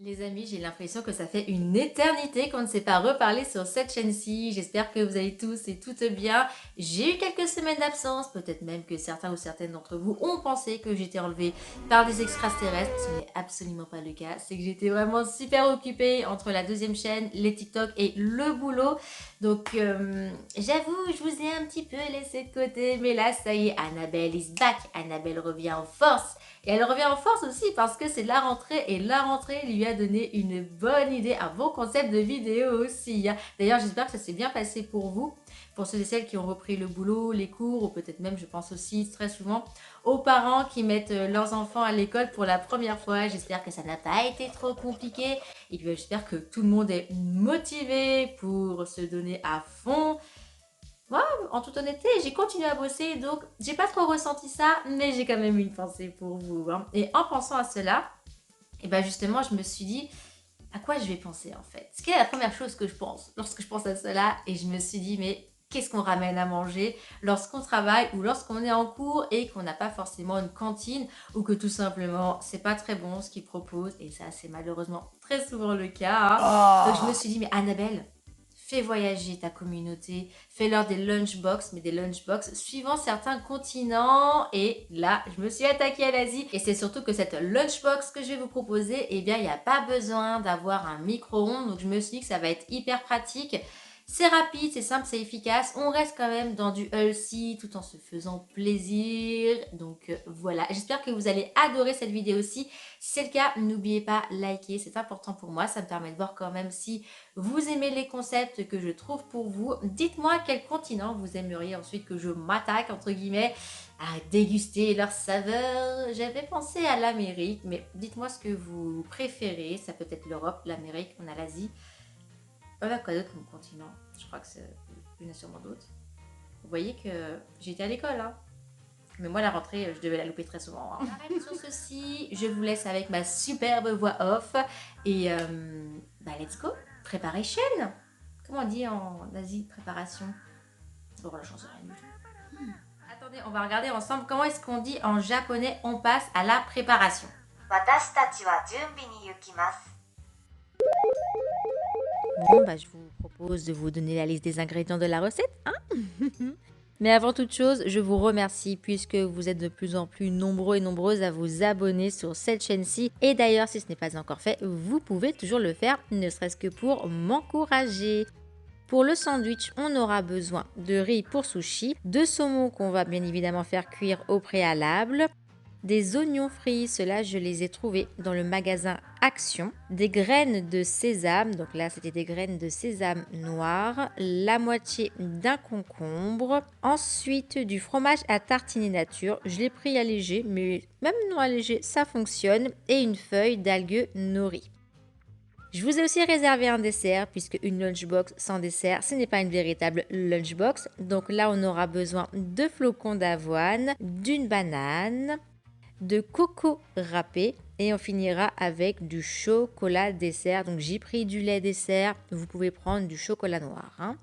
Les amis, j'ai l'impression que ça fait une éternité qu'on ne s'est pas reparlé sur cette chaîne-ci. J'espère que vous allez tous et toutes bien. J'ai eu quelques semaines d'absence, peut-être même que certains ou certaines d'entre vous ont pensé que j'étais enlevée par des extraterrestres. Ce n'est absolument pas le cas. C'est que j'étais vraiment super occupée entre la deuxième chaîne, les TikTok et le boulot. Donc, j'avoue, je vous ai un petit peu laissé de côté. Mais là, ça y est, Annabelle is back. Annabelle revient en force. Et elle revient en force aussi parce que c'est la rentrée et la rentrée lui a donné une bonne idée, un bon concept de vidéo aussi. D'ailleurs, j'espère que ça s'est bien passé pour vous, pour ceux et celles qui ont repris le boulot, les cours, ou peut-être même, je pense aussi très souvent, aux parents qui mettent leurs enfants à l'école pour la première fois. J'espère que ça n'a pas été trop compliqué et puis j'espère que tout le monde est motivé pour se donner à fond. Moi, en toute honnêteté, j'ai continué à bosser, donc j'ai pas trop ressenti ça, mais j'ai quand même une pensée pour vous, hein. Et en pensant à cela, et ben justement, je me suis dit, à quoi je vais penser en fait? Ce qui est la première chose que je pense lorsque je pense à cela, et je me suis dit, mais qu'est-ce qu'on ramène à manger lorsqu'on travaille ou lorsqu'on est en cours et qu'on n'a pas forcément une cantine ou que tout simplement c'est pas très bon ce qu'ils proposent, et ça c'est malheureusement très souvent le cas, hein. Donc je me suis dit, mais Annabelle, fais voyager ta communauté, fais-leur des lunchbox, mais des lunchbox suivant certains continents. Et là, je me suis attaquée à l'Asie. Et c'est surtout que cette lunchbox que je vais vous proposer, eh bien, il n'y a pas besoin d'avoir un micro-ondes. Donc, je me suis dit que ça va être hyper pratique. C'est rapide, c'est simple, c'est efficace. On reste quand même dans du healthy tout en se faisant plaisir. Donc voilà, j'espère que vous allez adorer cette vidéo aussi. Si c'est le cas, n'oubliez pas liker, c'est important pour moi. Ça me permet de voir quand même si vous aimez les concepts que je trouve pour vous. Dites-moi quel continent vous aimeriez ensuite que je m'attaque, entre guillemets, à déguster leurs saveurs. J'avais pensé à l'Amérique, mais dites-moi ce que vous préférez. Ça peut être l'Europe, l'Amérique, on a l'Asie. Quoi d'autre comme continent? Je crois que il y en a sûrement d'autres. Vous voyez que j'étais à l'école, hein. Mais moi, la rentrée, je devais la louper très souvent, hein. Sur ceci, je vous laisse avec ma superbe voix off. Et let's go. Préparation. Comment on dit en Asie, préparation? Bon, là, j'en sais rien du tout. Attendez, on va regarder ensemble comment est-ce qu'on dit en japonais on passe à la préparation. Bon, je vous propose de vous donner la liste des ingrédients de la recette, hein. Mais avant toute chose, je vous remercie puisque vous êtes de plus en plus nombreux et nombreuses à vous abonner sur cette chaîne-ci. Et d'ailleurs, si ce n'est pas encore fait, vous pouvez toujours le faire, ne serait-ce que pour m'encourager. Pour le sandwich, on aura besoin de riz pour sushi, de saumon qu'on va bien évidemment faire cuire au préalable, des oignons frits, ceux-là je les ai trouvés dans le magasin Action, des graines de sésame, donc là c'était des graines de sésame noir, la moitié d'un concombre, ensuite du fromage à tartiner nature, je l'ai pris allégé, mais même non allégé ça fonctionne, et une feuille d'algues nori. Je vous ai aussi réservé un dessert puisque une lunchbox sans dessert, ce n'est pas une véritable lunchbox. Donc là, on aura besoin de flocons d'avoine, d'une banane, de coco râpé et on finira avec du chocolat dessert. Donc j'ai pris du lait dessert, vous pouvez prendre du chocolat noir, hein.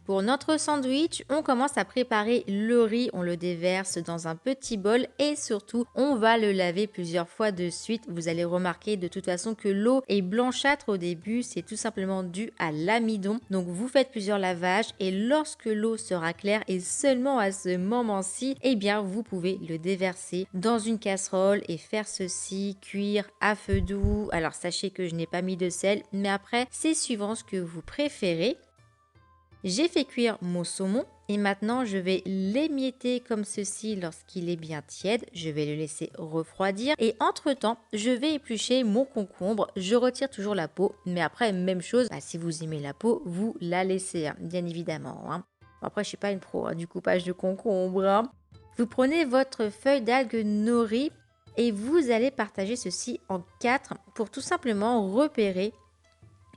Pour notre sandwich, on commence à préparer le riz, on le déverse dans un petit bol et surtout, on va le laver plusieurs fois de suite. Vous allez remarquer de toute façon que l'eau est blanchâtre au début, c'est tout simplement dû à l'amidon. Donc vous faites plusieurs lavages et lorsque l'eau sera claire et seulement à ce moment-ci, eh bien vous pouvez le déverser dans une casserole et faire ceci cuire à feu doux. Alors sachez que je n'ai pas mis de sel, mais après c'est suivant ce que vous préférez. J'ai fait cuire mon saumon et maintenant je vais l'émietter comme ceci lorsqu'il est bien tiède. Je vais le laisser refroidir et entre temps je vais éplucher mon concombre. Je retire toujours la peau, mais après même chose, si vous aimez la peau, vous la laissez, hein, bien évidemment, hein. Après je suis pas une pro, hein, du coupage de concombre, hein. Vous prenez votre feuille d'algue nori et vous allez partager ceci en 4 pour tout simplement repérer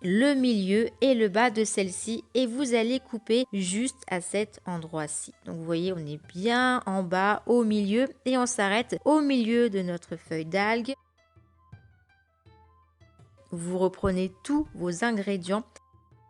le milieu et le bas de celle-ci et vous allez couper juste à cet endroit-ci. Donc vous voyez, on est bien en bas au milieu et on s'arrête au milieu de notre feuille d'algue. Vous reprenez tous vos ingrédients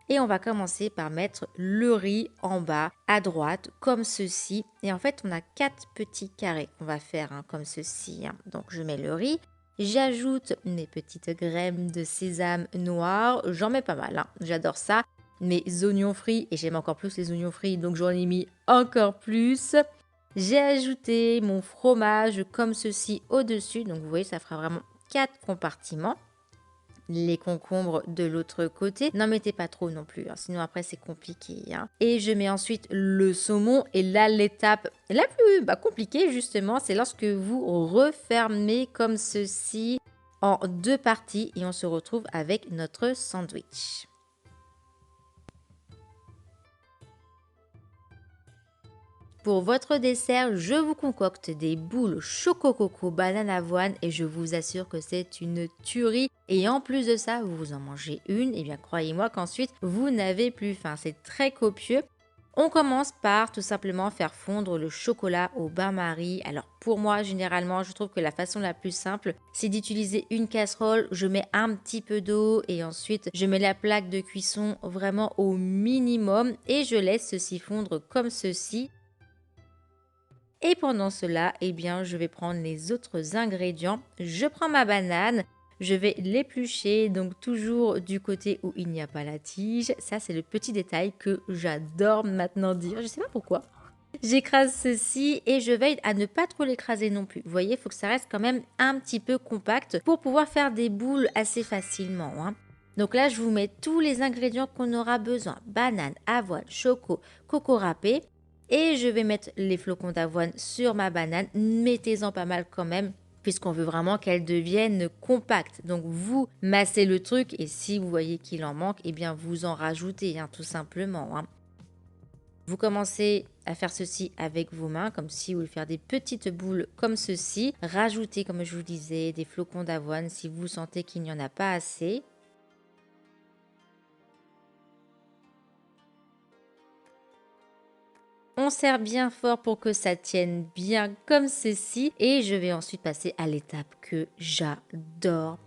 et on va commencer par mettre le riz en bas à droite comme ceci. Et en fait, on a 4 petits carrés qu'on va faire, hein, comme ceci, hein. Donc je mets le riz. J'ajoute mes petites graines de sésame noir. J'en mets pas mal, hein. J'adore ça. Mes oignons frits, et j'aime encore plus les oignons frits, donc j'en ai mis encore plus. J'ai ajouté mon fromage comme ceci au-dessus. Donc vous voyez, ça fera vraiment 4 compartiments. Les concombres de l'autre côté. N'en mettez pas trop non plus, hein, sinon après c'est compliqué, hein. Et je mets ensuite le saumon. Et là, l'étape la plus compliquée justement, c'est lorsque vous refermez comme ceci en 2 parties et on se retrouve avec notre sandwich. Pour votre dessert, je vous concocte des boules choco coco banane avoine et je vous assure que c'est une tuerie. Et en plus de ça, vous en mangez une, et bien croyez-moi qu'ensuite vous n'avez plus faim. C'est très copieux. On commence par tout simplement faire fondre le chocolat au bain-marie. Alors pour moi, généralement, je trouve que la façon la plus simple, c'est d'utiliser une casserole. Je mets un petit peu d'eau et ensuite je mets la plaque de cuisson vraiment au minimum et je laisse ceci fondre comme ceci. Et pendant cela, eh bien, je vais prendre les autres ingrédients. Je prends ma banane, je vais l'éplucher, donc toujours du côté où il n'y a pas la tige. Ça, c'est le petit détail que j'adore maintenant dire. Je ne sais pas pourquoi. J'écrase ceci et je veille à ne pas trop l'écraser non plus. Vous voyez, il faut que ça reste quand même un petit peu compact pour pouvoir faire des boules assez facilement, hein. Donc là, je vous mets tous les ingrédients qu'on aura besoin. Banane, avoine, choco, coco râpé. Et je vais mettre les flocons d'avoine sur ma banane. Mettez-en pas mal quand même, puisqu'on veut vraiment qu'elle devienne compacte. Donc vous massez le truc et si vous voyez qu'il en manque, eh bien vous en rajoutez, hein, tout simplement, hein. Vous commencez à faire ceci avec vos mains, comme si vous voulez faire des petites boules comme ceci. Rajoutez, comme je vous disais, des flocons d'avoine si vous sentez qu'il n'y en a pas assez. On serre bien fort pour que ça tienne bien comme ceci. Et je vais ensuite passer à l'étape que j'adore.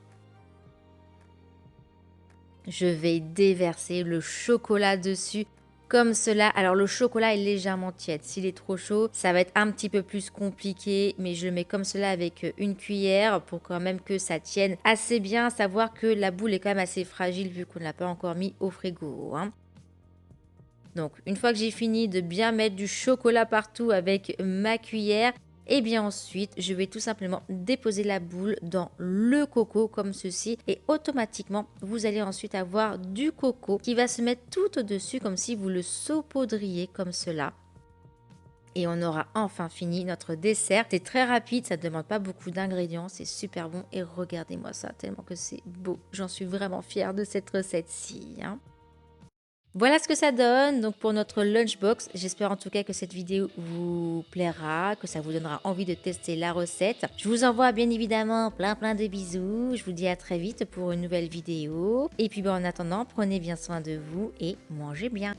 Je vais déverser le chocolat dessus comme cela. Alors le chocolat est légèrement tiède. S'il est trop chaud, ça va être un petit peu plus compliqué. Mais je le mets comme cela avec une cuillère pour quand même que ça tienne assez bien. Savoir que la boule est quand même assez fragile vu qu'on ne l'a pas encore mis au frigo, hein. Donc, une fois que j'ai fini de bien mettre du chocolat partout avec ma cuillère, et bien ensuite, je vais tout simplement déposer la boule dans le coco comme ceci. Et automatiquement, vous allez ensuite avoir du coco qui va se mettre tout au-dessus comme si vous le saupoudriez comme cela. Et on aura enfin fini notre dessert. C'est très rapide, ça ne demande pas beaucoup d'ingrédients, c'est super bon. Et regardez-moi ça, tellement que c'est beau. J'en suis vraiment fière de cette recette-ci, hein. Voilà ce que ça donne donc pour notre lunchbox. J'espère en tout cas que cette vidéo vous plaira, que ça vous donnera envie de tester la recette. Je vous envoie bien évidemment plein de bisous. Je vous dis à très vite pour une nouvelle vidéo. Et puis en attendant, prenez bien soin de vous et mangez bien.